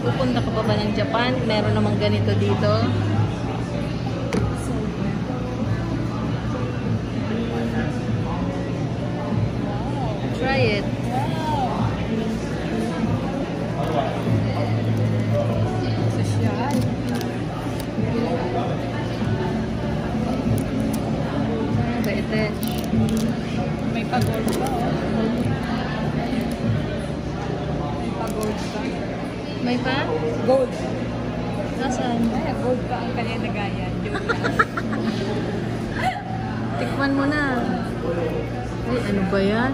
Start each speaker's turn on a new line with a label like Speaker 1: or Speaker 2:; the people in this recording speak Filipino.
Speaker 1: Pupunta ka pa ba ng Japan? Meron namang ganito dito. Try it.
Speaker 2: Sosyal.
Speaker 1: Betes.
Speaker 2: May pag-gold pa, oh. May pag-gold pa.
Speaker 1: May pa?
Speaker 2: Gold.
Speaker 1: Nasaan?
Speaker 2: Ay, gold pa ang kanya nagayan. Joke lang.
Speaker 1: Tikman mo na. Ay, ano ba yan?